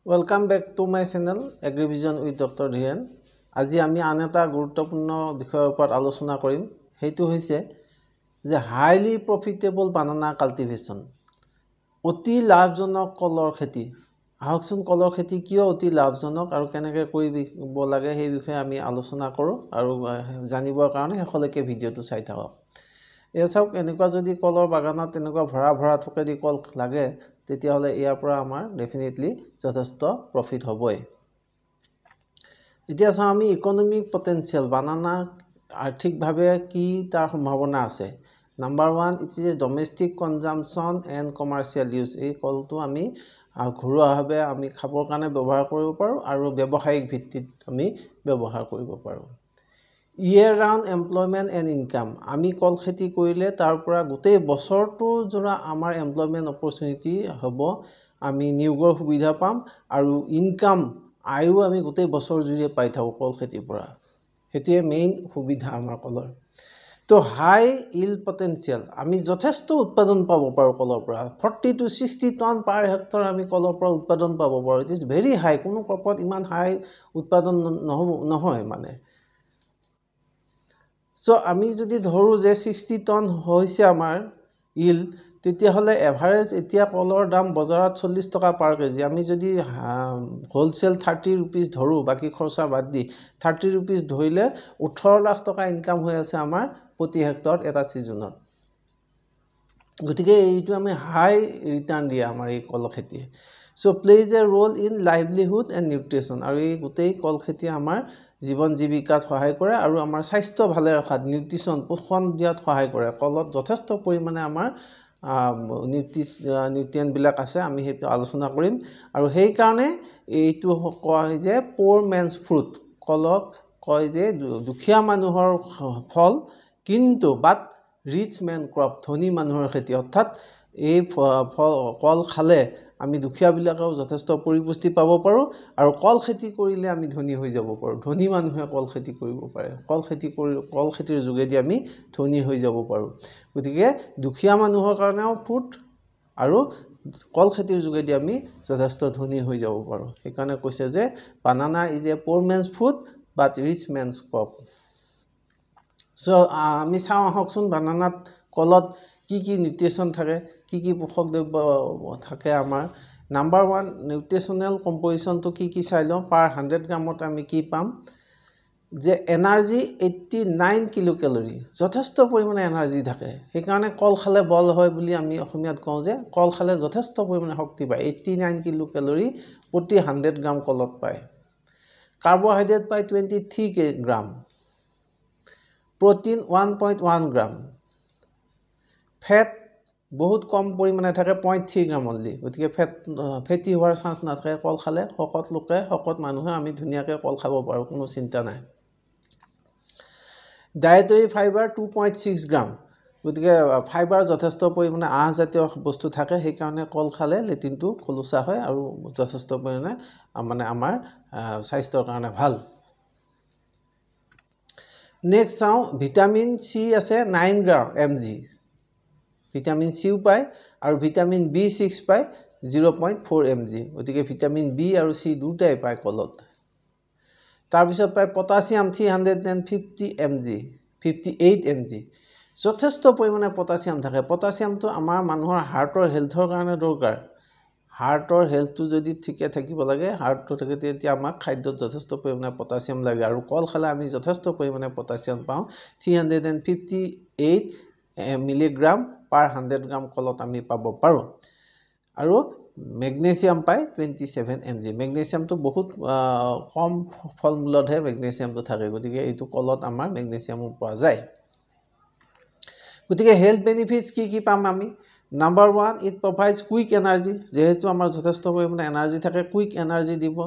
Welcome back to my channel Agrivision with Dr. Dhiren. আজি আমি আন এটা গুৰুত্বপূৰ্ণ বিষয়ৰ ওপৰত আলোচনা কৰিম। সেইটো হৈছে যে হাইলি প্ৰফিটেবল বানানা কাল্টিভেশ্যন। অতি লাভজনক কলৰ খেতি। আহকচোন কলৰ খেতি কিয় অতি লাভজনক আৰু কেনেকৈ কৰিব লাগে সেই বিষয়ে আমি আলোচনা কৰোঁ আৰু জানিবৰ কাৰণে শেষলৈকে ভিডিঅ'টো চাই থাকক। এয়া চাওক, এনেকুৱা যদি কলৰ বাগানত তেনেকুৱা ভৰা থোকেদি কল লাগে তেতিয়াহ'লে ইয়াৰ পৰা আমাৰ ডেফিনেটলি যথেষ্ট প্ৰফিট হ'বই। এতিয়া চাওঁ আমি ইকনমিক পটেনচিয়েল বানানা আৰ্থিকভাৱে কি তাৰ সম্ভাৱনা আছে। Number 1, it is a domestic consumption and commercial use. এই কলটো আমি ঘৰুৱাভাৱে আমি খাবৰ কাৰণে ব্যৱহাৰ কৰিব পাৰোঁ আৰু ব্যৱসায়িক ভিত্তিত আমি ব্যৱহাৰ কৰিব পাৰোঁ। Year round employment and income. আমি কল খেতি কৰিলে তাৰ পৰা গোটেই বছৰটোৰ জোৰা আমাৰ এমপ্লয়মেণ্ট অপৰচুনিটি হ'ব। আমি নিয়োগৰ সুবিধা পাম আৰু ইনকাম আয়ো আমি গোটেই বছৰ জুৰিয়ে পাই থাকোঁ কল খেতিৰ পৰা। সেইটোৱে মেইন সুবিধা আমাৰ কলৰ। তো হাই ইল্ড পটেনচিয়েল, আমি যথেষ্ট উৎপাদন পাব পাৰোঁ কলৰ পৰা। 40 to 60 টন পাৰ হেক্টৰ আমি কলৰ পৰা উৎপাদন পাব পাৰোঁ। ইট ইজ ভেৰি হাই। কোনো ক্ৰপত ইমান হাই উৎপাদন নহয় মানে। চ' আমি যদি ধৰোঁ যে 60 টন হৈছে আমাৰ ইল্ড, তেতিয়াহ'লে এভাৰেজ এতিয়া কলৰ দাম বজাৰত 40 টকা পাৰ কেজি। আমি যদি হোলচেল 30 ৰুপিজ ধৰোঁ, বাকী খৰচা বাদ দি 30 ৰুপিজ ধৰিলে 18 লাখ টকা ইনকাম হৈ আছে আমাৰ প্ৰতি হেক্টৰত এটা ছিজনত। গতিকে এইটো আমি হাই ৰিটাৰ্ণ দিয়ে আমাৰ এই কল খেতিয়ে। So' plays a role in livelihood and nutrition. আৰু এই গোটেই কল খেতিয়ে আমাৰ জীৱন জীৱিকাত সহায় কৰে আৰু আমাৰ স্বাস্থ্য ভালে ৰখাত, নিউট্ৰিশ্যন পোষণ দিয়াত সহায় কৰে। কলত যথেষ্ট পৰিমাণে আমাৰ নিউট্ৰিয়েণ্টবিলাক আছে, আমি সেইটো আলোচনা কৰিম। আৰু সেইকাৰণে এইটো কোৱা হয় যে প'ৰ মেনছ ফ্ৰুট। কলক কয় যে দুখীয়া মানুহৰ ফল, কিন্তু বাট ৰিচ মেন ক্ৰপ, ধনী মানুহৰ খেতি। অৰ্থাৎ এই কল খালে আমি দুখীয়াবিলাকেও যথেষ্ট পৰিপুষ্টি পাব পাৰোঁ আৰু কল খেতি কৰিলে আমি ধনী হৈ যাব পাৰোঁ। ধনী মানুহে কল খেতি কৰিব পাৰে। কল খেতিৰ যোগেদি আমি ধনী হৈ যাব পাৰোঁ। গতিকে দুখীয়া মানুহৰ কাৰণেও ফ্ৰুট আৰু কল খেতিৰ যোগেদি আমি যথেষ্ট ধনী হৈ যাব পাৰোঁ। সেইকাৰণে কৈছে যে banana is a poor man's fruit but rich man's crop. So' আমি চাওঁ আহকচোন বানানাত কলত কি কি নিউট্ৰিশ্যন থাকে, কি কি পোষক দ্ৰব্য থাকে আমাৰ। নাম্বাৰ 1, নিউট্ৰিশ্যনেল কম্পজিশ্যনটো কি কি চাই লওঁ। পাৰ 100 গ্ৰামত আমি কি পাম যে এনাৰ্জি 89 কিলো কেলৰি। যথেষ্ট পৰিমাণে এনাৰ্জি থাকে। সেইকাৰণে কল খালে বল হয় বুলি আমি অসমীয়াত কওঁ যে কল খালে যথেষ্ট পৰিমাণে শক্তি পায়। 89 কিলো কেলৰি প্ৰতি 100 গ্ৰাম কলত পায়। কাৰ্বহাইড্ৰেট পায় 23 গ্ৰাম। প্ৰটিন 1.1 গ্ৰাম। ফেট বহুত কম পৰিমাণে থাকে, 0.3 গ্ৰাম অনলি। গতিকে ফেটি হোৱাৰ চান্স নাথাকে কল খালে। শকত মানুহে আমি ধুনীয়াকৈ কল খাব পাৰোঁ, কোনো চিন্তা নাই। ডায়েটৰী ফাইবাৰ 2.6 গ্ৰাম। গতিকে ফাইবাৰ যথেষ্ট পৰিমাণে আঁহজাতীয় বস্তু থাকে। সেইকাৰণে কল খালে লেট্ৰিনটো খোলোচা হয় আৰু যথেষ্ট পৰিমাণে মানে আমাৰ স্বাস্থ্যৰ কাৰণে ভাল। নেক্সট চাওঁ, ভিটামিন চি আছে 9 গ্ৰাম mg। ভিটামিন চিও পায় আৰু ভিটামিন B6 পায় 0.4 mg। গতিকে ভিটামিন বি আৰু চি দুটাই পায় কলত। তাৰপিছত পায় পটাছিয়াম 350 mg, 58 mg। যথেষ্ট পৰিমাণে পটাছিয়াম থাকে। পটাছিয়ামটো আমাৰ মানুহৰ হাৰ্টৰ হেল্থৰ কাৰণে দৰকাৰ। হাৰ্টৰ হেল্থটো যদি ঠিকে থাকিব লাগে, হাৰ্টটো থাকে, তেতিয়া আমাক খাদ্যত যথেষ্ট পৰিমাণে পটাছিয়াম লাগে আৰু কল খালে আমি যথেষ্ট পৰিমাণে পটাছিয়াম পাওঁ। 358 মিলিগ্ৰাম পাৰ 100 গ্ৰাম কলত আমি পাব পাৰোঁ। আৰু মেগনেছিয়াম পায় 27 mg। মেগনেছিয়ামটো বহুত কম ফল মূলতহে মেগনেছিয়ামটো থাকে। গতিকে এইটো কলত আমাৰ মেগনেছিয়ামো পোৱা যায়। গতিকে হেল্থ বেনিফিটছ কি কি পাম আমি। Number 1, it provides quick energy. যিহেতু আমাৰ যথেষ্ট পৰিমাণে এনাৰ্জি থাকে, কুইক এনাৰ্জি দিব।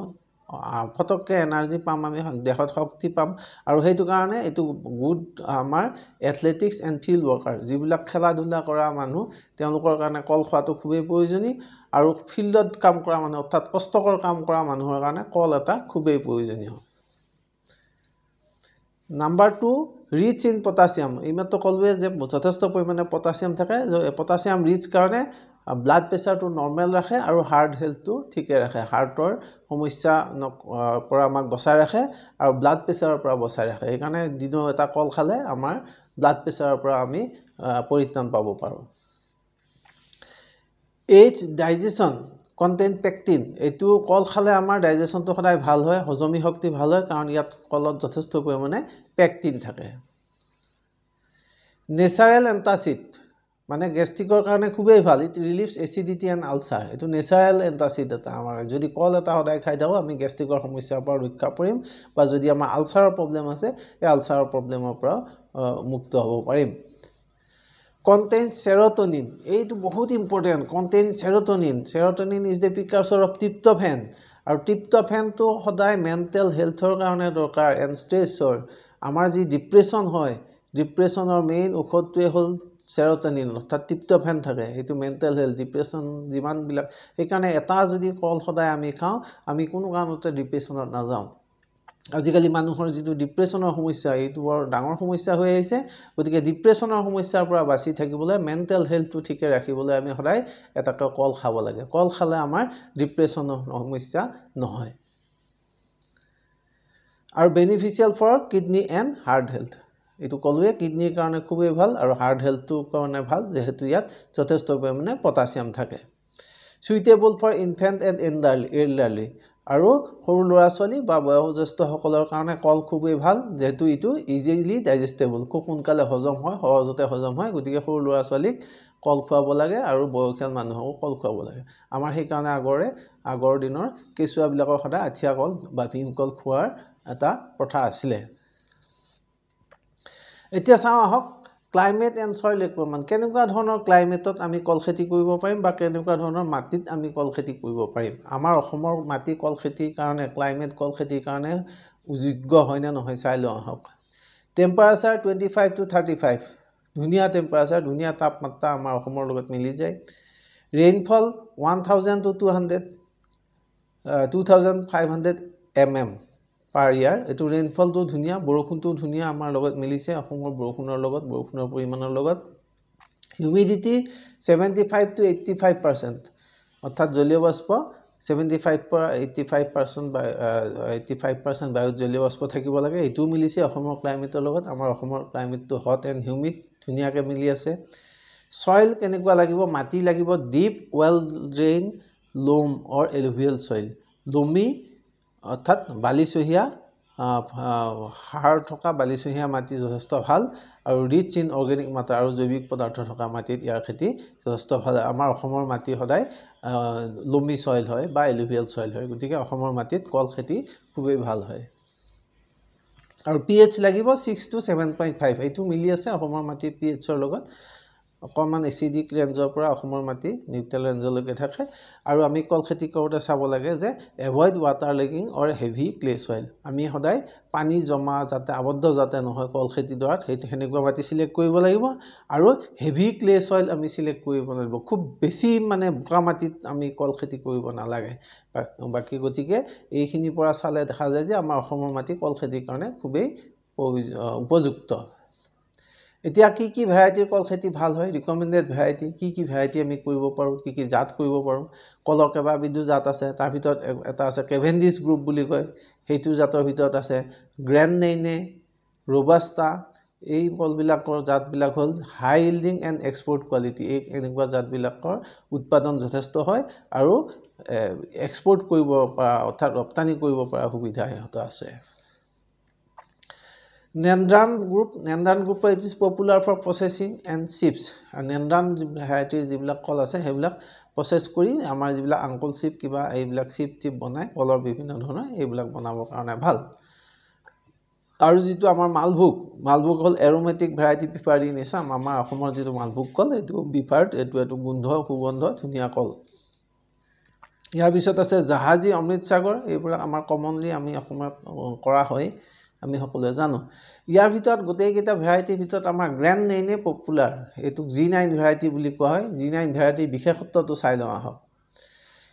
ফটককৈ এনাৰ্জি পাম, আমি দেহত শক্তি পাম। আৰু সেইটো কাৰণে এইটো গুড আমাৰ এথলেটিক্স এণ্ড ফিল্ড ৱৰ্কাৰ, যিবিলাক খেলা ধূলা কৰা মানুহ, তেওঁলোকৰ কাৰণে কল খোৱাটো খুবেই প্ৰয়োজনীয়। আৰু ফিল্ডত কাম কৰা মানুহ, অৰ্থাৎ কষ্টকৰ কাম কৰা মানুহৰ কাৰণে কল এটা খুবেই প্ৰয়োজনীয়। Number 2, rich in potassium. এইমাত্ৰ ক'লোৱে যে যথেষ্ট পৰিমাণে পটাছিয়াম থাকে। পটাছিয়াম ৰিচ কাৰণে ব্লাড প্ৰেছাৰটো নৰ্মেল ৰাখে আৰু হাৰ্ট হেল্থটো ঠিকে ৰাখে হাৰ্টৰ সমস্যা পৰা আমাক বচাই ৰাখে আৰু ব্লাড প্ৰেছাৰৰ পৰা বচাই ৰাখে সেইকাৰণে দিনৰ এটা কল খালে আমাৰ ব্লাড প্ৰেছাৰৰ পৰা আমি পৰিত্ৰাণ পাব পাৰোঁ এইচ ডাইজেশ্যন কন্টেইন পেক্টিন এইটো কল খালে আমাৰ ডাইজেশ্যনটো সদায় ভাল হয় হজমি শক্তি ভাল হয় কাৰণ ইয়াত কলত যথেষ্ট পৰিমাণে পেক্টিন থাকে নেচাৰেল এন্টাচিড মানে গেষ্ট্ৰিকৰ কাৰণে খুবেই ভাল ইট ৰিলিভছ এচিডিটি এণ্ড আলচাৰ এইটো নেচাৰেল এন্টাচিড এটা আমাৰ যদি কল এটা সদায় খাই থাকোঁ আমি গেষ্ট্ৰিকৰ সমস্যাৰ পৰা ৰক্ষা পৰিম বা যদি আমাৰ আলচাৰৰ প্ৰব্লেম আছে এই আলচাৰৰ প্ৰব্লেমৰ পৰা মুক্ত হ'ব পাৰিম contains serotonin এইটো বহুত important contains serotonin is the precursor of tryptophan আৰু tryptophanটো সদায় মেণ্টেল হেলথৰ কাৰণে দৰকাৰ এণ্ড ষ্ট্ৰেছৰ আমাৰ যি ডিপ্ৰেছন হয় ডিপ্ৰেছনৰ মেইন ঔষধটোৱে হ'ল serotonin অৰ্থাৎ tryptophan থাকে এইটো মেণ্টেল হেলথ ডিপ্ৰেছন যিমানবিলাক সেইকাৰণে এটা যদি কল সদায় আমি খাওঁ আমি কোনো কাৰণতে ডিপ্ৰেছনত নাযাওঁ আজিকালি মানুহৰ যিটো ডিপ্ৰেছনৰ সমস্যা এইটো বৰ ডাঙৰ সমস্যা হৈ আহিছে গতিকে ডিপ্ৰেছনৰ সমস্যাৰ পৰা বাচি থাকিবলৈ মেণ্টেল হেলথটো ঠিকে ৰাখিবলৈ আমি সদায় এটাকৈ কল খাব লাগে কল খালে আমাৰ ডিপ্ৰেছনৰ সমস্যা নহয় আৰু beneficial for kidney and heart health এইটো কলৱে কিডনিৰ কাৰণে খুবেই ভাল আৰু হাৰ্ট হেলথটোৰ কাৰণে ভাল যেহেতু ইয়াত যথেষ্ট পৰিমাণে পটাছিয়াম থাকে suitable for infant and elderly আৰু সৰু ল'ৰা ছোৱালী বা বয়োজ্যেষ্ঠসকলৰ কাৰণে কল খুবেই ভাল যেহেতু ইটো ইজিলি ডাইজেষ্টেবল খুব সোনকালে হজম হয় সহজতে হজম হয় গতিকে সৰু ল'ৰা ছোৱালীক কল খুৱাব লাগে আৰু বয়সীয়াল মানুহকো কল খুৱাব লাগে আমাৰ সেইকাৰণে আগৰ দিনৰ কেঁচুৱাবিলাকৰ সদায় আঠিয়া কল বা ভীমকল খোৱাৰ এটা প্ৰথা আছিলে এতিয়া চাওঁ আহক ক্লাইমেট এণ্ড সইল ৰিকুৱাৰমেণ্ট কেনেকুৱা ধৰণৰ ক্লাইমেটত আমি কল খেতি কৰিব পাৰিম বা কেনেকুৱা ধৰণৰ মাটিত আমি কল খেতি কৰিব পাৰিম আমাৰ অসমৰ মাটি কল খেতিৰ কাৰণে ক্লাইমেট কল খেতিৰ কাৰণে যোগ্য হয় নে নহয় চাই লওঁ আহক টেম্পাৰেচাৰ 25 to 35 ধুনীয়া টেম্পাৰেচাৰ ধুনীয়া তাপমাত্ৰা আমাৰ অসমৰ লগত মিলি যায় rainfall 1000 to 2500 mm per year এটো ৰেইনফলটো ধুনীয়া বৰষুণটো ধুনীয়া আমাৰ লগত মিলিছে অসমৰ বৰষুণৰ পৰিমাণৰ লগত হিউমিডিটি 75 to 85% অৰ্থাৎ জলীয় বাষ্প 75 পৰা 85% বা 85% বায়ুত জলীয় বাষ্প থাকিব লাগে এটো মিলিছে অসমৰ ক্লাইমেটৰ লগত আমাৰ অসমৰ ক্লাইমেটটো হট এণ্ড হিউমিড ধুনীয়াকৈ মিলি আছে সয়েল কেনেকুৱা লাগিব মাটি লাগিব ডিপ ওয়েল ড্ৰেইন লোম অৰ এলুভিয়েল সয়েল লোমি অৰ্থাৎ বালিচহীয়া হাড় থকা বালিচহীয়া মাটি যথেষ্ট ভাল আৰু ৰিচ ইন অৰ্গেনিক মাটাৰ আৰু জৈৱিক পদাৰ্থ থকা মাটিত ইয়াৰ খেতি যথেষ্ট ভাল আমাৰ অসমৰ মাটি সদায় লোমি সয়েল হয় বা এলুভিয়েল সয়েল হয় গতিকে অসমৰ মাটিত কল খেতি খুবেই ভাল হয় আৰু pH লাগিব 6 to 7.5 এইটো মিলি আছে অসমৰ মাটিৰ pHৰ লগত অকমান এসিডিক ৰেঞ্জৰ পৰা অসমৰ মাটি নিউট্ৰেল ৰেঞ্জলৈকে থাকে আৰু আমি কল খেতি কৰোঁতে চাব লাগে যে এভয়েড ওয়াটাৰ লেকিং অৰ হেভি ক্লে সয়েল আমি সদায় পানী জমা যাতে আবদ্ধ যাতে নহয় কল খেতি দৰাত হেনেকুৱা মাটি সিলেক্ট কৰিব লাগিব আৰু হেভি ক্লে সয়েল আমি সিলেক্ট কৰিব লাগিব খুব বেছি মানে বোকা মাটিত আমি কল খেতি কৰিব নালাগে বাকি গতিকে এইখিনি পৰা চালে দেখা যায় যে আমাৰ অসমৰ মাটি কল খেতিৰ কাৰণে খুবেই উপযুক্ত এতিয়া কি ভ্যাৰাইটিৰ কল খেতি ভাল হয় ৰিকমেন্ডেড ভ্যাৰাইটি কি ভ্যাৰাইটি আমি কৰিব পাৰো কি জাত কৰিব পাৰো কলৰ কেইবাবিধ জাত আছে তাৰ ভিতৰত এটা আছে কেভেন্ডিছ গ্ৰুপ বুলি কয় হেতু জাতৰ ভিতৰত আছে গ্ৰেণ্ড নেইনে ৰবাস্টা এই কলবিলাকৰ জাতবিলাক হ'ল হাই ইল্ডিং এণ্ড এক্সপোৰ্ট কোৱালিটি এই এনেকুৱা জাতবিলাকৰ উৎপাদন যথেষ্ট হয় আৰু এক্সপোৰ্ট কৰিব পৰা অৰ্থাৎ ৰপ্তানি কৰিব পৰা সুবিধা হেত আছে Nandran group is popular for processing and chips. And Nandran variety जिবিলাক কল আছে হেবিলাক প্ৰসেস কৰি আমাৰ যিবিলাক আঙ্কল চিপ কিবা এইবিলাক চিপ বনাই কলৰ বিভিন্ন ধৰণৰ এইবিলাক বনাবৰ কাৰণে ভাল আৰু যেটো আমাৰ মালভোগ হল এৰোমেটিক ভ্যাৰাইটি প্ৰিফাৰ্ড ইন আসাম আমাৰ অসমৰ যেটো মালভোগ কল এটো প্ৰিফাৰ্ড এটো সুগন্ধ ধুনীয়া কল ইয়াৰ পিছত আছে জাহাজী অমৃতসাগৰ এইবিলাক আমাৰ কমনলি আমি অসমত কৰা হয় আমি সকলোৱে জানো ইয়াৰ ভিতৰত গোটেই কেইটা ভ্যাৰাইটিৰ ভিতৰত আমাৰ গ্ৰেণ্ড নেইনে পপুলাৰ এটো G9 ভ্যাৰাইটি বুলি কোৱা হয় G9 ভ্যাৰাইটি বিশেষত্বটো চাই লওঁ আহক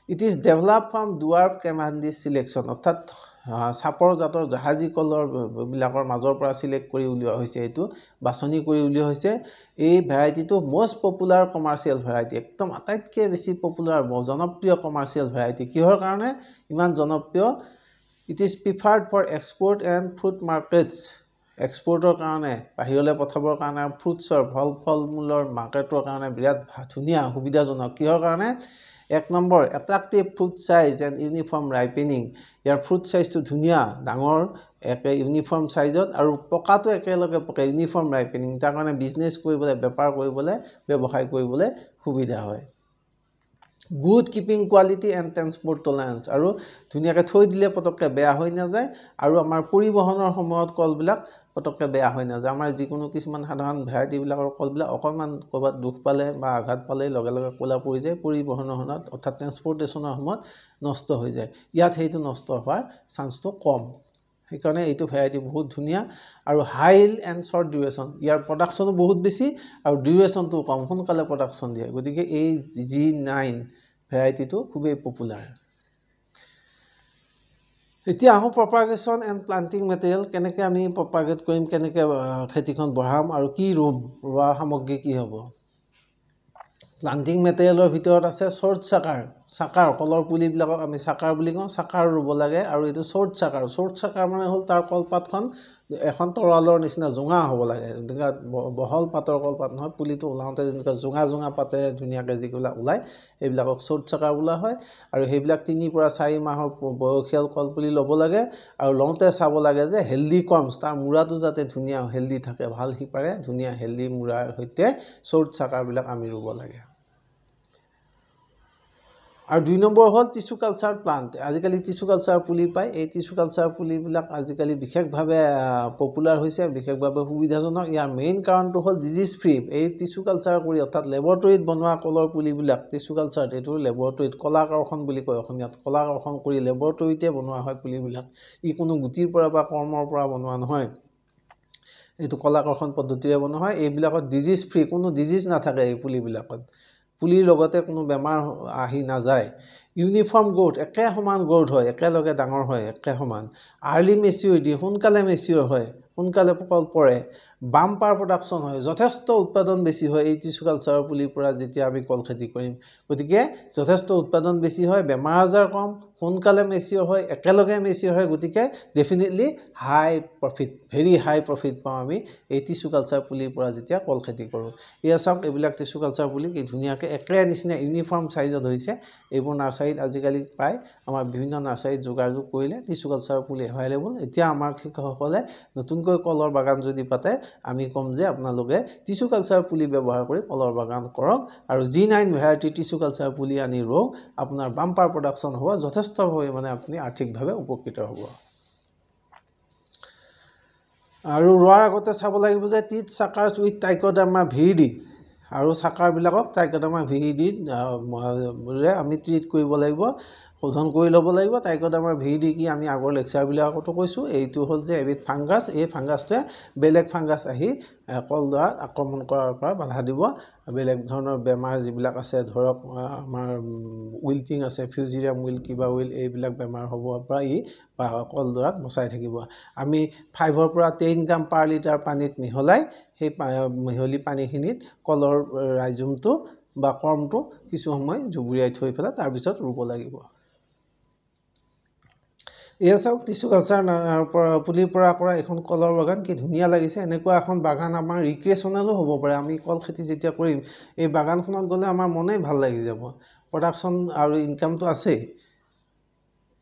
it is developed from dwarf Cavendish selection অৰ্থাৎ চাপৰ জাতৰ জাহাজী কলৰ বিলাকৰ মাজৰ পৰা সিলেক্ট কৰি উলিওৱা হৈছে এইটো বাছনি কৰি উলিওৱা হৈছে এই ভ্যাৰাইটিটো মোষ্ট পপুলাৰ কমাৰ্চিয়েল ভ্যাৰাইটি একদম আটাইতকৈ বেছি পপুলাৰ জনপ্ৰিয় কমাৰ্চিয়েল ভ্যাৰাইটি কিহৰ কাৰণে ইমান জনপ্ৰিয় it is preferred for export and fruit markets এক্সপোৰ্টৰ কাৰণে বাহিৰলৈ পঠাবৰ কাৰণে ফ্ৰুটছৰ ফল-মূলৰ মাৰ্কেটৰ কাৰণে বিৰাট ধুনীয়া সুবিধাজনক কিহৰ কাৰণে এক number attractive fruit size and uniform ripening ইয়াৰ ফ্ৰুট সাইজটো ধুনীয়া ডাঙৰ একে ইউনিফৰ্ম সাইজত আৰু পকাটো একেলগে পকে ইউনিফৰ্ম ৰাইপেনিং তাৰ কাৰণে বিজনেছ কৰিবলৈ বেপাৰ কৰিবলৈ ব্যৱসায় কৰিবলৈ সুবিধা হয় good keeping quality and transport tolerance আৰু ধুনীয়াকৈ থৈ দিলে পটককৈ বেয়া হৈ নাযায় আৰু আমাৰ পৰিবহনৰ সময়ত কলবিলাক পটককৈ বেয়া হৈ নাযায় আমাৰ যিকোনো কিছুমান সাধাৰণ ভ্যাৰাইটিবিলাকৰ কলবিলাক অকণমান ক'ৰবাত দুখ পালে বা আঘাত পালে লগে লগে ক'লা পৰি যায় পৰিবহনৰ সময়ত অৰ্থাৎ ট্ৰান্সপোৰ্টেশ্যনৰ সময়ত নষ্ট হৈ যায় ইয়াত সেইটো নষ্ট হোৱাৰ চান্সটো কম সেইকাৰণে এইটো ভ্যাৰাইটি বহুত ধুনীয়া আৰু হাই ইল্ড এণ্ড শ্বৰ্ট ডিউৰেশ্যন ইয়াৰ প্ৰডাকশ্যনো বহুত বেছি আৰু ডিউৰেশ্যনটো কম সোনকালে প্ৰডাকশ্যন দিয়ে গতিকে এই G9 ভ্যাৰাইটিটো খুবেই পপুলাৰ এতিয়া আহো প্ৰপাগেশ্যন এণ্ড প্লান্টিং মেটেৰিয়েল কেনেকৈ আমি প্ৰপাগেট কৰিম কেনেকৈ খেতিখন বঢ়াম আৰু কি ৰুম ৰোৱা সামগ্ৰী কি হ'ব প্লান্টিং মেটেৰিয়েলৰ ভিতৰত আছে শ্বৰ্ট চাকাৰ কলৰ পুলিবিলাকক আমি চাকাৰ বুলি কওঁ চাকাৰ ৰুব লাগে আৰু এইটো শ্বৰ্ট চাকাৰ মানে হ'ল তাৰ কলপাতখন এখন তৰালৰ নিচিনা জোঙা হ'ব লাগে যেনেকৈ বহল পাতৰ কলপাত নহয় পুলিটো ওলাওঁতে যেনেকৈ জোঙা পাতেৰে ধুনীয়াকৈ যিবিলাক ওলায় এইবিলাকক শ্বৰ্ট চাকাৰ বোলা হয় আৰু সেইবিলাক 3 পৰা 4 মাহৰ বয়সীয়াল কলপুলি ল'ব লাগে আৰু লওঁতে চাব লাগে যে হেল্ডি কৰ্মছ তাৰ মূৰাটো যাতে ধুনীয়া হেল্ডি থাকে ভাল সিপাৰে ধুনীয়া হেল্ডি মূৰাৰ সৈতে শ্বৰ্ট চাকাৰবিলাক আমি ৰুব লাগে আৰু 2 নম্বৰ হ'ল টিস্যু কালচাৰ প্লান্ট আজিকালি টিস্যু কালচাৰ পুলি পায় এই টিস্যু কালচাৰ পুলিবিলাক আজিকালি বিশেষভাৱে পপুলাৰ হৈছে বিশেষভাৱে সুবিধাজনক ইয়াৰ মেইন কাৰণটো হ'ল ডিজিজ ফ্ৰী এই টিস্যু কালচাৰ কৰি অৰ্থাৎ লেবৰেটৰীত বনোৱা কলৰ পুলিবিলাক টিস্যু কালচাৰ এইটো লেবৰেটৰীত কলাকৰ্ষণ বুলি কয় অসমীয়াত কলাকৰ্ষণ কৰি লেবৰেটৰীতে বনোৱা হয় পুলিবিলাক ই কোনো গুটিৰ পৰা বা কৰ্মৰ পৰা বনোৱা নহয় এইটো কলাকৰ্ষণ পদ্ধতিৰে বনোৱা হয় এইবিলাকত ডিজিজ ফ্ৰী কোনো ডিজিজ নাথাকে এই পুলিবিলাকত পুলিৰ লগতে কোনো বেমাৰ আহি নাযায় ইউনিফৰ্ম গ্ৰোথ একে সমান গ্ৰোথ হয় একেলগে ডাঙৰ হয় একে সমান আৰ্লি মেচিউৰিটি সোনকালে মেচিউৰ হয় সোনকালে কল পৰে বাম্পাৰ প্ৰডাকশ্যন হয় যথেষ্ট উৎপাদন বেছি হয় এই টিস্যু কালচাৰৰ পুলিৰ পৰা যেতিয়া আমি কল খেতি কৰিম গতিকে যথেষ্ট উৎপাদন বেছি হয় বেমাৰ আজাৰ কম সোনকালে মেচিউৰ হয় একেলগে মেচিউৰ হয় গতিকে ডেফিনেটলি হাই প্ৰফিট ভেৰি হাই প্ৰফিট পাওঁ আমি এই টিস্যু কালচাৰ পুলিৰ পৰা যেতিয়া কল খেতি কৰোঁ এয়া চাওক এইবিলাক টিস্যু কালচাৰ পুলি কি ধুনীয়াকৈ একে নিচিনা ইউনিফৰ্ম সাইজত হৈছে এইবোৰ নাৰ্চাৰীত আজিকালি পায় আমাৰ বিভিন্ন নাৰ্চাৰীত যোগাযোগ কৰিলে টিস্যু কালচাৰ পুলি এভেইলেবল এতিয়া আমাৰ কৃষকসকলে নতুনকৈ কলৰ বাগান যদি পাতে আমি কম যে আপোনালোকে টিস্যু কালচাৰ পুলি ব্যৱহাৰ কৰি কলৰ বাগান কৰক আৰু G9 ভ্যাৰাইটি টিস্যু কালচাৰ পুলি আনি ৰোগ আপোনাৰ বাম্পাৰ প্ৰডাকশ্যন হ'ব যথেষ্ট পৰিমাণে আপুনি আৰ্থিকভাৱে উপকৃত হ'ব আৰু ৰোৱাৰ আগতে চাব লাগিব যে টিট চাকাৰ্ছ উইথ ট্ৰাইকোডাৰ্মা ভিৰিডি আৰু চাকাৰবিলাকক ট্ৰাইকোডাৰ্মা ভিৰিডি আমি ট্ৰিট কৰিব লাগিব শোধন কৰি ল'ব লাগিব ট্ৰাইকোডাৰ্মা ভিৰিডি কি আমি আগৰ লেকচাৰবিলাকতো কৈছোঁ এইটো হ'ল যে এবিধ ফাংগাছ এই ফাংগাছটোৱে বেলেগ ফাংগাছ আহি কলডৰাত আক্ৰমণ কৰাৰ পৰা বাধা দিব বেলেগ ধৰণৰ বেমাৰ যিবিলাক আছে ধৰক আমাৰ উইল্টিং আছে ফিউজিৰিয়াম উইল কিবা উইল এইবিলাক বেমাৰ হ'ব পৰা ই কলডৰাত বচাই থাকিব আমি 5 পৰা 10 গ্ৰাম পাৰ লিটাৰ পানীত মিহলাই সেই মিহলি পানীখিনিত কলৰ ৰাইজুমটো বা কৰ্মটো কিছু সময় জুবুৰিয়াই থৈ পেলাই তাৰপিছত ৰুব লাগিব এয়া চাওক টিস্যু কালচাৰ পুলিৰ পৰা কৰা এখন কলৰ বাগান কি ধুনীয়া লাগিছে এনেকুৱা এখন বাগান আমাৰ ৰিক্ৰিয়েশ্যনেলো হ'ব পাৰে আমি কল খেতি যেতিয়া কৰিম এই বাগানখনত গ'লে আমাৰ মনেই ভাল লাগি যাব প্ৰডাকশ্যন আৰু ইনকামটো আছেই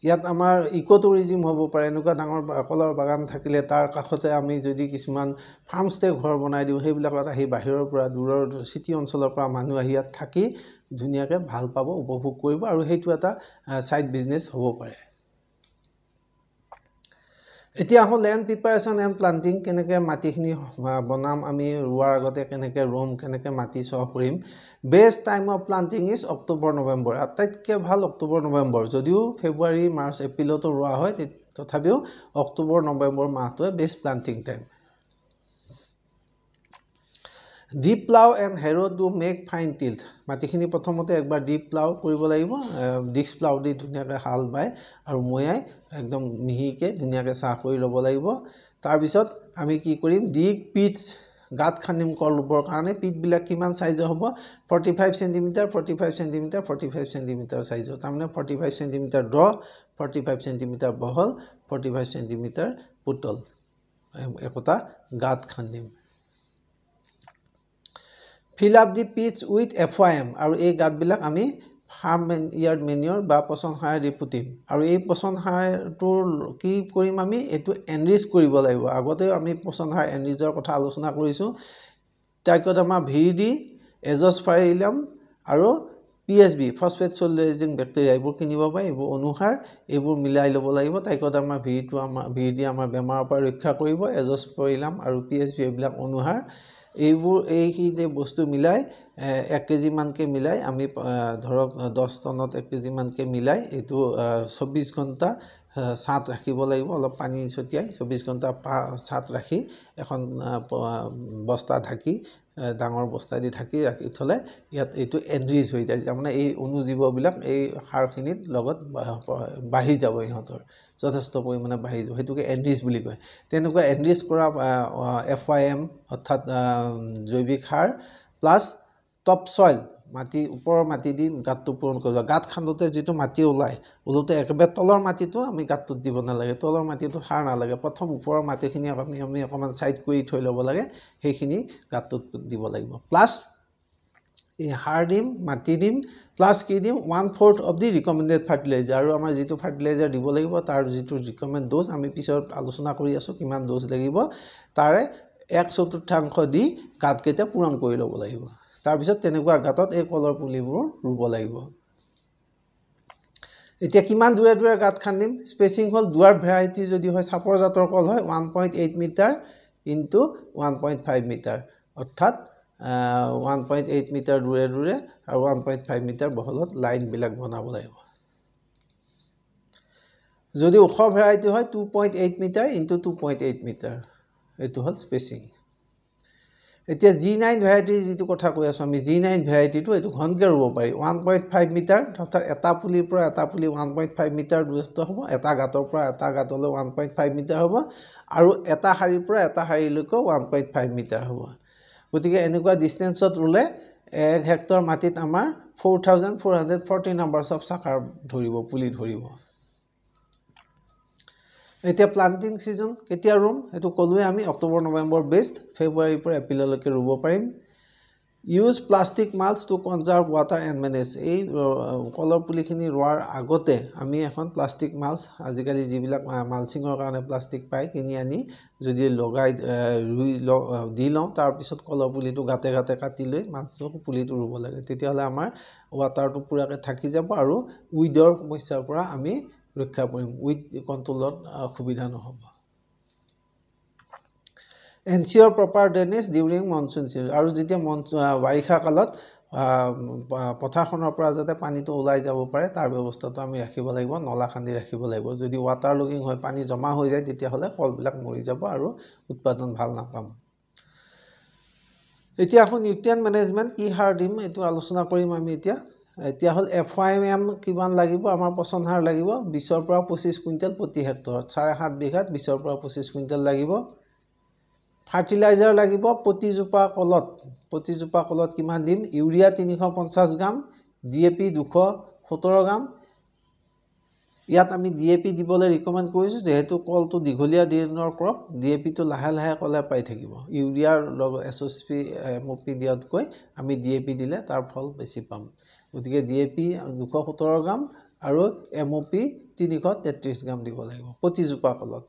ইয়াত আমাৰ ইকো টুৰিজিম হ'ব পাৰে এনেকুৱা ডাঙৰ কলৰ বাগান থাকিলে তাৰ কাষতে আমি যদি কিছুমান ফাৰ্ম ষ্টে ঘৰ বনাই দিওঁ সেইবিলাকত আহি বাহিৰৰ পৰা দূৰৰ চিটি অঞ্চলৰ পৰা মানুহ আহি ইয়াত থাকি ধুনীয়াকৈ ভাল পাব উপভোগ কৰিব আৰু সেইটো এটা সাইড বিজনেছ হ'ব পাৰে এতিয়া আহোঁ লেণ্ড প্ৰিপাৰেশ্যন এণ্ড প্লান্টিং কেনেকৈ মাটিখিনি বনাম আমি ৰোৱাৰ আগতে কেনেকৈ ৰুম কেনেকৈ মাটি চহ কৰিম best time of planting is October November আটাইতকৈ ভাল অক্টোবৰ নৱেম্বৰ যদিও ফেব্ৰুৱাৰী মাৰ্চ এপ্ৰিলতো ৰোৱা হয় তথাপিও অক্টোবৰ নৱেম্বৰ মাহটোৱে best planting time deep plough and হেৰ' টু মেক ফাইন টিল্থ মাটিখিনি প্ৰথমতে একবাৰ ডিপ প্লাউ কৰিব লাগিব ডিস্ক প্লাউ দি ধুনীয়াকৈ হাল বাই আৰু মৈয়াই একদম মিহিকৈ ধুনীয়াকৈ চাহ কৰি ল'ব লাগিব তাৰপিছত আমি কি কৰিম ডিগ পিটছ গাঁত খান্দিম কল ৰুবৰ কাৰণে পিটবিলাক কিমান চাইজৰ হ'ব 45 চেণ্টিমিটাৰ 45 চেণ্টিমিটাৰ 45 চেণ্টিমিটাৰ চাইজৰ তাৰমানে 45 চেণ্টিমিটাৰ দ 45 চেণ্টিমিটাৰ বহল 45 চেণ্টিমিটাৰ পুতল একোটা গাঁত খান্দিম Fill up the pitch with FYM আৰু এই গাঁতবিলাক আমি ফাৰ্ম ইয়াৰ্ড মেনিয়ৰ বা পচন সাৰ দি পুতিম আৰু এই পচন সাৰটোৰ কি কৰিম আমি এইটো এনৰিচ কৰিব লাগিব আগতে আমি পচন সাৰ এনৰিচৰ কথা আলোচনা কৰিছোঁ তাৰপিছত আমাৰ VD এজস্পাইৰিলাম আৰু PSB ফসফেট চলুলাইজিং বেক্টেৰিয়া এইবোৰ কিনিব পাই এইবোৰ অনুসাৰ এইবোৰ মিলাই ল'ব লাগিব তাৰপিছত আমাৰ VD আমাৰ বেমাৰৰ পৰা ৰক্ষা কৰিব এজস্পাইৰিলাম আৰু PSB এইবিলাক অনুসাৰ এইবোৰ এইখিনি বস্তু মিলাই 1 কেজি মানকে মিলাই আমি ধৰক 10 টনত 1 কেজি মানকে মিলাই এইটো 24 ঘণ্টা ছাত ৰাখিব লাগিব অলপ পানী ছটিয়াই 24 ঘণ্টা ছাত ৰাখি এখন বস্তা ঢাকি ডাঙৰ বস্তা দি ঢাকি ৰাখি থলে ইয়াত এইটো এনৰিচ হৈ যায় মানে এই অনুজীৱবিলাক এই সাৰখিনিত লগত বাঢ়ি যাব ইহঁতৰ যথেষ্ট পৰিমাণে বাঢ়ি যাব হেতুকে এনৰিচ বুলি কয় তেনেকুৱা এনৰিচ কৰা FYM অৰ্থাৎ জৈৱিক সাৰ প্লাস টপ সয়েল মাটি ওপৰৰ মাটি দি গাঁতটো পূৰণ কৰিব গাঁত খান্দোতে যেটো মাটি ওলাতে একেবাৰে তলৰ মাটিটো আমি গাঁতটোত দিব নালাগে তলৰ মাটিটো সাৰ নালাগে প্ৰথম ওপৰৰ মাটিখিনি আমি অকমান সাইড কৰি থৈ ল'ব লাগে সেইখিনি গাঁতটোত দিব লাগিব প্লাস এই সাৰ দিম মাটি দিম প্লাস কি দিম 1/4 অফ দি ৰিকমেন্ডেড ফাৰ্টিলাইজাৰ আৰু আমাৰ যেটো ফাৰ্টিলাইজাৰ দিব লাগিব তাৰ যেটো ৰিকমেন্ড ডোজ আমি পিছত আলোচনা কৰি আছো কিমান ডোজ লাগিব তাৰে 1/4 দি গাঁতকেইটা পূৰণ কৰি ল'ব লাগিব তাৰ পিছত তেনেকুৱা গাঁতত এই কলৰ পুলিবোৰ ৰুব লাগিব এতিয়া কিমান দূৰে দূৰে গাঁত খান্দিম স্পেচিং হল দুৱাৰ ভেৰাইটি যদি হয় সাপৰ জাতৰ কল হয় 1.8 মিটাৰ ইনটু 1.5 মিটাৰ অৰ্থাৎ 1.8 মিটাৰ দূৰে দূৰে আৰু 1.5 মিটাৰ বহলত লাইন বিলাক বনাব লাগিব যদি ওখ ভেৰাইটি হয় 2.8 মিটাৰ ইনটু 2.8 মিটাৰ এটো হল স্পেচিং এতিয়া G9 ভেৰাইটি যেটো কথা কৈ আছো আমি G9 ভেৰাইটিটো এটো ঘনকে ৰুব পাৰি 1.5 মিটাৰ অৰ্থাৎ এটা পুলিৰ পৰা এটা পুলি 1.5 মিটাৰ দূৰত্ব হ'ব এটা গাঁতৰ পৰা এটা গাঁতলৈ 1.5 মিটাৰ হ'ব আৰু এটা শাৰীৰ পৰা এটা শাৰীলৈকে 1.5 মিটাৰ হ'ব গতিকে এনেকুৱা ডিসটেন্সত ৰুলে 1 হেক্টৰ মাটিত আমাৰ 4440 নাম্বাৰস অফ সাকাৰ ধৰিব পুলি ধৰিব এতিয়া প্লান্টিং সিজন কেতিয়া ৰুম এটো কলুৱে আমি অক্টোবৰ নৱেম্বৰ বেষ্ট ফেব্ৰুৱাৰী পৰা এপ্ৰিললৈকে ৰুব পাৰিম use plastic mulch to conserve water and manage এই কলৰ পুলিখিনি ৰোৱাৰ আগতে আমি এখন প্লাষ্টিক মাল্চ আজিকালি যিবিলাক মালচিঙৰ কাৰণে প্লাষ্টিক পায় কিনি আনি যদি লগাই দি লওঁ তাৰ পিছত কলৰ পুলিটো গাতে গাতে কাটি লৈ মাল্চটো পুলিটো ৰুব লাগে তেতিয়াহলে আমাৰ ওয়াটাৰটো পুৰাকে থাকি যাব আৰু উইডৰ সমস্যাৰ পৰা আমি ৰক্ষা পৰিম উইড কন্ট্ৰোলত সুবিধা নহব এনচিওৰ প্ৰপাৰ ড্ৰেনেজ ডিউৰিং মনসুন সিজন আৰু যেতিয়া বাৰিষা কালত পথাৰখনৰ পৰা যাতে পানীটো ওলাই যাব পাৰে তাৰ ব্যৱস্থাটো আমি ৰাখিব লাগিব নলা খান্দি ৰাখিব লাগিব যদি ওয়াটাৰ লগিং হয় পানী জমা হৈ যায় তেতিয়া হলে কলবিলাক মৰি যাব আৰু উৎপাদন ভাল নাপাম এতিয়া এখন নিউট্ৰিয়েন্ট মেনেজমেন্ট কি সাৰ দিম এটো আলোচনা কৰিম আমি এতিয়া হল FYM কিমান লাগিব আমাৰ পচন সাৰ লাগিব 20 ৰ পৰা 25 কুইন্টাল প্ৰতি হেক্টৰ 7.5 বিঘাত 20 ৰ পৰা 25 কুইন্টাল লাগিব ফাৰ্টিলাইজাৰ লাগিব প্ৰতিজোপা কলত কিমান দিম ইউৰিয়া 350 গ্ৰাম DAP 217 গ্ৰাম ইয়াত আমি DAP দিবলৈ ৰিকমেন্ড কৰিছো যেহেতু কলটো দীঘলীয়া দিনৰ ক্ৰপ DAP টো লাহে লাহে কলে পাই থাকিব ইউৰিয়াৰ লগ SSP MOP দিয়াতকৈ আমি DAP দিলে তাৰ ফল বেছি পাম গতিকে DAP 217 গ্ৰাম আৰু MOP 333 গ্ৰাম দিব লাগিব প্ৰতিজোপা কলত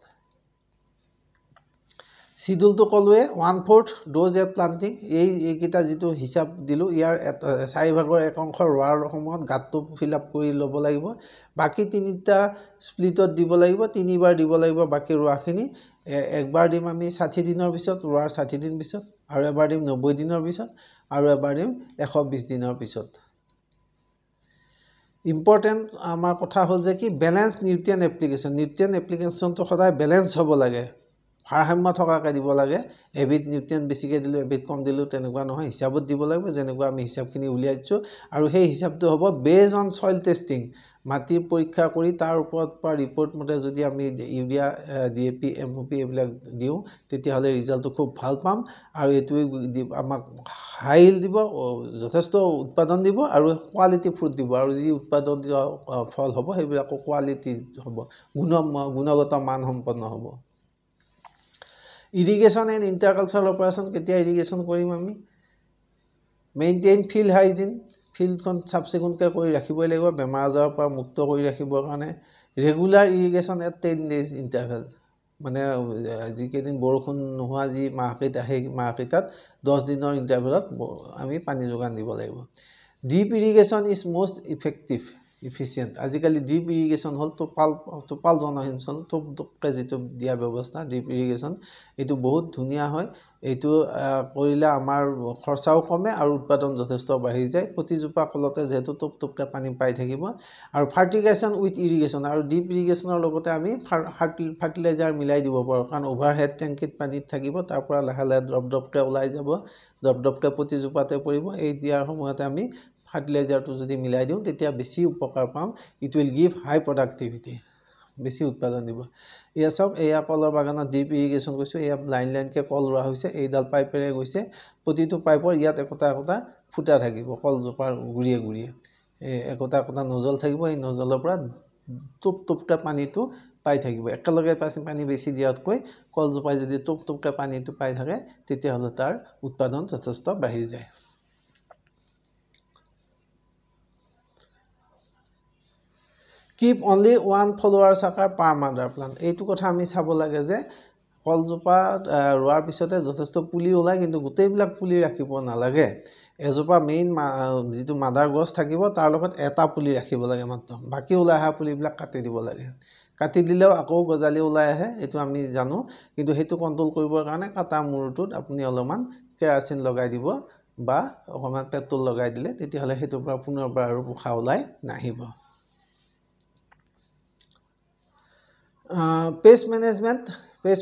শিডিউলটো কলুৱে 1/4 ডোজ এট প্লান্টিং এই কিটা যেটো হিসাব দিলু ইয়াৰ 4 ভাগৰ এক অংশ ৰোৱাৰ সময়ত গাঁতটো ফিল আপ কৰি ল'ব লাগিব বাকি তিনিটা স্প্লিটত দিব লাগিব তিনিবাৰ দিব লাগিব বাকি ৰোৱাখিনি একবাৰ দিম আমি 60 দিনৰ পিছত ৰোৱাৰ 60 দিন পিছত আৰু এবাৰ দিম 90 দিনৰ পিছত আৰু এবাৰ দিম 120 দিনৰ পিছত ইম্পৰ্টেন্ট আমাৰ কথা হল যে কি ব্যালেন্স নিউট্ৰিয়েন্ট এপ্লিকেশন তো সদায় ব্যালেন্স হ'ব লাগে ভাৰসাম্য থকাকৈ দিব লাগে এবিধ নিউট্ৰিয়েণ্ট বেছিকৈ দিলোঁ এবিধ কম দিলোঁ তেনেকুৱা নহয় হিচাপত দিব লাগিব যেনেকুৱা আমি হিচাপখিনি উলিয়াইছোঁ আৰু সেই হিচাপটো হ'ব বেজ অন সইল টেষ্টিং মাটিৰ পৰীক্ষা কৰি তাৰ ওপৰত পৰা ৰিপৰ্ট মতে যদি আমি ইউৰিয়া DAP MOP এইবিলাক দিওঁ তেতিয়াহ'লে ৰিজাল্টটো খুব ভাল পাম আৰু এইটোৱে আমাক হাই ইল্ড দিব যথেষ্ট উৎপাদন দিব আৰু কোৱালিটি ফ্ৰুট দিব আৰু যি উৎপাদন ফল হ'ব সেইবিলাকো কোৱালিটি হ'ব গুণগত মানসম্পন্ন হ'ব ইৰিগেশ্যন এণ্ড ইণ্টাৰকালচাৰ অপাৰেশ্যন কেতিয়া ইৰিগেশ্যন কৰিম আমি মেইনটেইন ফিল্ড হাইজিন ফিল্ডখন চাফ চিকুণকৈ কৰি ৰাখিবই লাগিব বেমাৰ আজাৰৰ পৰা মুক্ত কৰি ৰাখিবৰ কাৰণে regular irrigation at 10 days interval মানে যিকেইদিন বৰষুণ নোহোৱা যি মাহকেইটা সেই মাহকেইটাত 10 দিনৰ ইণ্টাৰভেলত আমি পানী যোগান দিব লাগিব drip irrigation is most effective efficient আজিকালি ডিপ ইৰিগেশ্যন হ'ল টোপাল জনসিঞ্চন টোপটোপকৈ যিটো দিয়া ব্যৱস্থা ডিপ ইৰিগেশ্যন এইটো বহুত ধুনীয়া হয় এইটো কৰিলে আমাৰ খৰচাও কমে আৰু উৎপাদন যথেষ্ট বাঢ়ি যায় প্ৰতিজোপা কলতে যেহেতু টোপটোপকৈ পানী পাই থাকিব আৰু ফাৰ্টিলাইজেশ্যন উইথ ইৰিগেশ্যন আৰু ডিপ ইৰিগেশ্যনৰ লগতে আমি ফাৰ্টিলাইজাৰ মিলাই দিব পাৰোঁ কাৰণ অভাৰহেড টেংকিত পানীত থাকিব তাৰ পৰা লাহে লাহে ড্ৰপকৈ ওলাই যাব ড্ৰপকৈ প্ৰতিজোপাতে পৰিব এই দিয়াৰ সময়তে আমি ফাৰ্টিলাইজাৰটো যদি মিলাই দিওঁ তেতিয়া বেছি উপকাৰ পাম it will give high productivity বেছি উৎপাদন দিব এয়া চাওক এয়া কলৰ বাগানত ডিপ ইৰিগেশ্যন কৰিছোঁ এয়া লাইনকৈ কল ৰোৱা হৈছে এইডাল পাইপেৰে গৈছে প্ৰতিটো পাইপৰ ইয়াত একোটা একোটা ফুটা থাকিব কলজোপাৰ গুৰিয়ে গুৰিয়ে একোটা একোটা নজল থাকিব এই নজলৰ পৰা টোপটোপকৈ পানীটো পাই থাকিব একেলগে পানী বেছি দিয়াতকৈ কলজোপাই যদি টোপটোপকৈ পানীটো পাই থাকে তেতিয়াহ'লে তাৰ উৎপাদন যথেষ্ট বাঢ়ি যায় Keep only one follower sucker per mother plant. এইটো কথা আমি চাব লাগে যে কলজোপা ৰোৱাৰ পিছতে যথেষ্ট পুলি ওলায় কিন্তু গোটেইবিলাক পুলি ৰাখিব নালাগে এজোপা মেইন যিটো মাদাৰ গছ থাকিব তাৰ লগত এটা পুলি ৰাখিব লাগে মাত্ৰ বাকী ওলাই অহা পুলিবিলাক কাটি দিব লাগে কাটি দিলেও আকৌ গজালি ওলাই আহে এইটো আমি জানো কিন্তু সেইটো কণ্ট্ৰল কৰিবৰ কাৰণে কাটা মূৰটোত আপুনি অলপমান কেৰাচিন লগাই দিব বা অকণমান পেট্ৰল লগাই দিলে তেতিয়াহ'লে সেইটোৰ পৰা পুনৰবাৰ আৰু পোখা ওলাই নাহিব পেষ্ট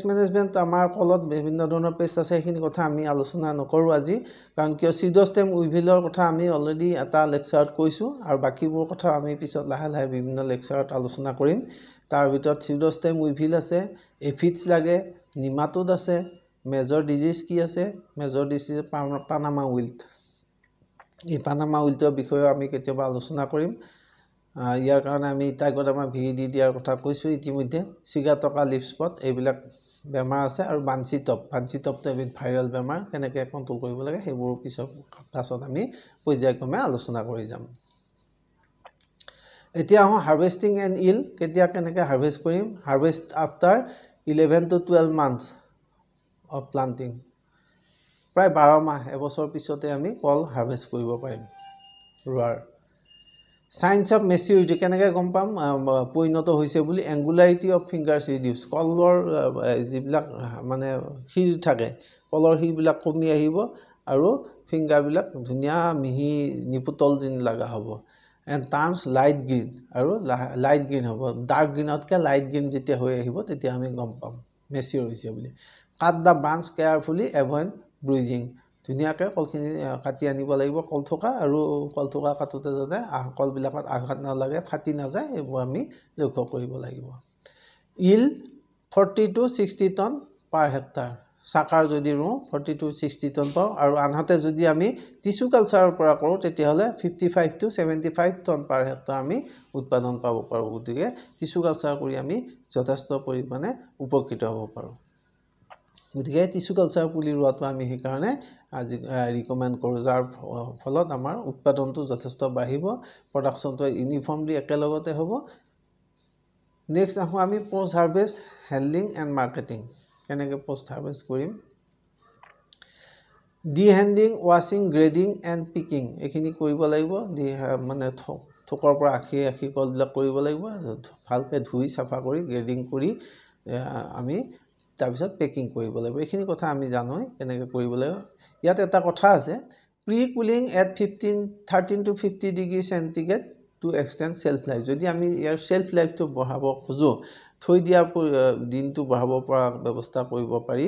মেনেজমেণ্ট আমাৰ কলত বিভিন্ন ধৰণৰ পেষ্ট আছে সেইখিনি কথা আমি আলোচনা নকৰোঁ আজি কাৰণ কিয় চিডোষ্টেম উইভিলৰ কথা আমি অলৰেডি এটা লেকচাৰত কৈছোঁ আৰু বাকীবোৰ কথা আমি পিছত লাহে লাহে বিভিন্ন লেকচাৰত আলোচনা কৰিম তাৰ ভিতৰত চিডোষ্টেম উইভিল আছে এফিডছ লাগে নিমাটোড আছে মেজৰ ডিজিজ কি আছে মেজৰ ডিজিজ পানামা উইল্ট এই পানামা উইল্টৰ বিষয়ে আমি কেতিয়াবা আলোচনা কৰিম ইয়াৰ কাৰণে আমি টাইকোডাৰ্মা VED দিয়াৰ কথা কৈছোঁ ইতিমধ্যে চিগাটকা লিফ স্পট এইবিলাক বেমাৰ আছে আৰু বাঞ্চিটপটো এবিধ ভাইৰেল বেমাৰ কেনেকৈ কণ্ট্ৰল কৰিব লাগে সেইবোৰ পাছত আমি পৰ্যায়ক্ৰমে আলোচনা কৰি যাম এতিয়া আহোঁ হাৰ্ভেষ্টিং এণ্ড ইল্ড কেনেকৈ হাৰ্ভেষ্ট কৰিম harvest after 11 to 12 months of planting প্ৰায় 12 মাহ এবছৰ পিছতে আমি কল হাৰ্ভেষ্ট কৰিব পাৰিম ৰোৱাৰ সাইন্স অফ মেচিউৰিটি কেনেকৈ গম পাম পৰিণত হৈছে বুলি এংগুলাৰিটি অফ ফিংগাৰ্ছ ৰিডিউচ কলৰ যিবিলাক মানে শিৰ থাকে কলৰ শিৰবিলাক কমি আহিব আৰু ফিংগাৰবিলাক ধুনীয়া মিহি নিপুতল যেন লগা হ'ব এণ্ড টাৰ্মছ লাইট গ্ৰীণ আৰু লাইট গ্ৰীণ হ'ব ডাৰ্ক গ্ৰীণতকৈ লাইট গ্ৰীণ যেতিয়া হৈ আহিব তেতিয়া আমি গম পাম মেচিউৰ হৈছে বুলি cut the branch carefully avoid bruising ধুনীয়াকৈ কলখিনি কাটি আনিব লাগিব কল থকা আৰু কল থকা কাটোতে যাতে কলবিলাকত আঘাত নালাগে ফাটি নাযায় এইবোৰ আমি লক্ষ্য কৰিব লাগিব yield 40 to 60 ton per হেক্টাৰ sucker যদি ৰোওঁ 40 to 60 টন পাওঁ আৰু আনহাতে যদি আমি টিচু কালচাৰৰ পৰা কৰোঁ তেতিয়াহ'লে 55 to 75 টন পাৰ হেক্টাৰ আমি উৎপাদন পাব পাৰোঁ গতিকে টিচু কালচাৰ কৰি আমি যথেষ্ট পৰিমাণে উপকৃত হ'ব পাৰোঁ গতিকে টিচু কালচাৰ পুলি ৰোৱাটো আমি সেইকাৰণে আজি ৰিকমেণ্ড কৰোঁ যাৰ ফলত আমাৰ উৎপাদনটো যথেষ্ট বাঢ়িব প্ৰডাকশ্যনটো ইউনিফৰ্মলি একেলগতে হ'ব নেক্সট আহোঁ আমি post harvest handling and marketing কেনেকৈ পোষ্ট হাৰ্ভেষ্ট কৰিম ডিহেণ্ডিং ৱাশ্বিং গ্ৰেডিং এণ্ড পিকিং এইখিনি কৰিব লাগিব মানে থোকৰ পৰা আখি কলবিলাক কৰিব লাগিব ভালকৈ ধুই চাফা কৰি গ্ৰেডিং কৰি আমি তাৰপিছত পেকিং কৰিব লাগিব এইখিনি কথা আমি জানোই কেনেকৈ কৰিব লাগিব ইয়াত এটা কথা আছে pre cooling at 13 to 50 degree centigrade to extend shelf life যদি আমি ইয়াৰ সেলফ লাইফটো বঢ়াব খোজো থৈ দিয়া দিনটো বঢ়াব পৰা ব্যৱস্থা কৰিব পাৰি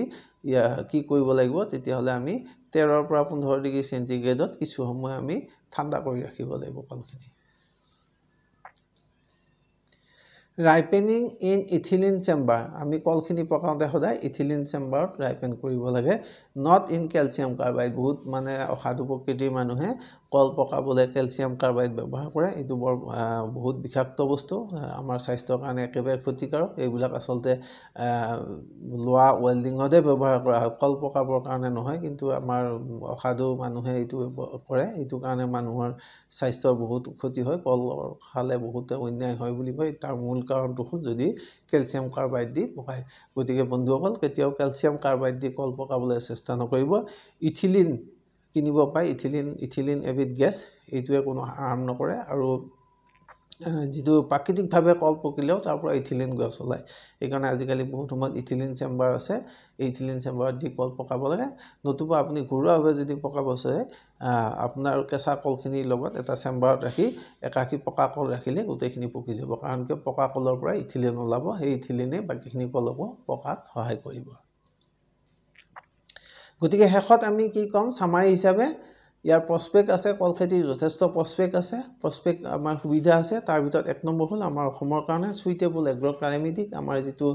কি কৰিব লাগিব তেতিয়াহ'লে আমি 13 পৰা 15 ডিগ্ৰী সেন্টিগ্ৰেডত কিছু সময় আমি ঠাণ্ডা কৰি ৰাখিব লাগিব কলখিনি ৰাইপেনিং ইন ইথিলিন চেম্বাৰ আমি কলখিনি পকাওঁতে সদায় ইথিলিন চেম্বাৰত ৰাইপেন কৰিব লাগে নট ইন কেলছিয়াম কাৰ্বাইড বহুত মানে অসাধু প্ৰকৃতিৰ মানুহে কল পকাবলৈ কেলছিয়াম কাৰ্বাইড ব্যৱহাৰ কৰে এইটো বৰ বহুত বিষাক্ত বস্তু আমাৰ স্বাস্থ্যৰ কাৰণে একেবাৰে ক্ষতিকাৰক এইবিলাক আচলতে লোৱা ৱেল্ডিঙতে ব্যৱহাৰ কৰা হয় কল পকাবৰ কাৰণে নহয় কিন্তু আমাৰ অসাধু মানুহে এইটো কৰে এইটো কাৰণে মানুহৰ স্বাস্থ্যৰ বহুত ক্ষতি হয় কল খালে বহুতে অন্যায় হয় বুলি কয় তাৰ মূল কাৰণটো হ'ল যদি কেলছিয়াম কাৰ্বাইড দি পকায় গতিকে বন্ধুসকল কেতিয়াও কেলছিয়াম কাৰ্বাইড দি কল পকাবলৈ চেষ্টা নকৰিব ইথিলিন কিনিব পায় ইথিলিন এবিধ গেছ এইটোৱে কোনো হাৰ্ম নকৰে আৰু যিটো প্ৰাকৃতিকভাৱে কল পকিলেও তাৰ পৰা ইথিলিন গেছ ওলায় এইকাৰণে আজিকালি বহুত সময়ত ইথিলিন চেম্বাৰ আছে এই ইথিলিন চেম্বাৰত দি কল পকাব লাগে নতুবা আপুনি ঘৰুৱাভাৱে যদি পকাব বিচাৰে আপোনাৰ কেঁচা কলখিনিৰ লগত এটা চেম্বাৰত ৰাখি একাকি পকা কল ৰাখিলে গোটেইখিনি পকি যাব কাৰণ কি পকা কলৰ পৰা ইথিলিন ওলাব সেই ইথিলিনে বাকীখিনি কলকো পকাত সহায় কৰিব গতিকে শেষত আমি কি ক'ম সামাৰী হিচাপে ইয়াৰ প্ৰস্পেক্ট আছে কলখেতিৰ যথেষ্ট প্ৰস্পেক্ট আছে প্ৰস্পেক্ট আমাৰ সুবিধা আছে তাৰ ভিতৰত এক নম্বৰ হ'ল আমাৰ অসমৰ কাৰণে সুইটেবল এগ্ৰ ক্লাইমেটিক আমাৰ যিটো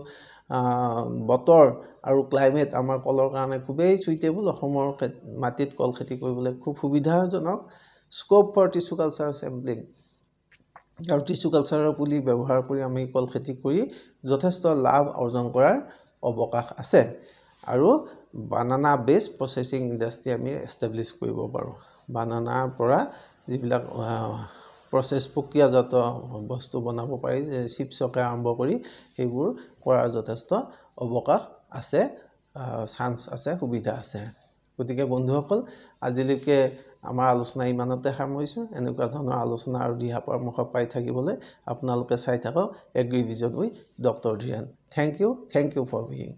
বতৰ আৰু ক্লাইমেট আমাৰ কলৰ কাৰণে খুবেই সুইটেবল অসমৰ মাটিত কল খেতি কৰিবলৈ খুব সুবিধাজনক scope for tissue culture sampling আৰু টিস্যু কালচাৰৰ পুলি ব্যৱহাৰ কৰি আমি কল খেতি কৰি যথেষ্ট লাভ অৰ্জন কৰাৰ অৱকাশ আছে আৰু বানানা বেছ প্ৰসেসিং ইণ্ডাষ্ট্ৰি আমি এষ্টাব্লিছ কৰিব পাৰোঁ বানানাৰ পৰা যিবিলাক প্ৰসেস প্ৰক্ৰিয়াজাত বস্তু বনাব পাৰি যে চিপছকে আৰম্ভ কৰি সেইবোৰ কৰাৰ যথেষ্ট অৱকাশ আছে চান্স আছে সুবিধা আছে গতিকে বন্ধুসকল আজিলৈকে আমাৰ আলোচনা ইমানতে সামৰিছোঁ এনেকুৱা ধৰণৰ আলোচনা আৰু দিহা পৰামৰ্শ পাই থাকিবলৈ আপোনালোকে চাই থাকক Agrivision with doctor Dhiren thank you for being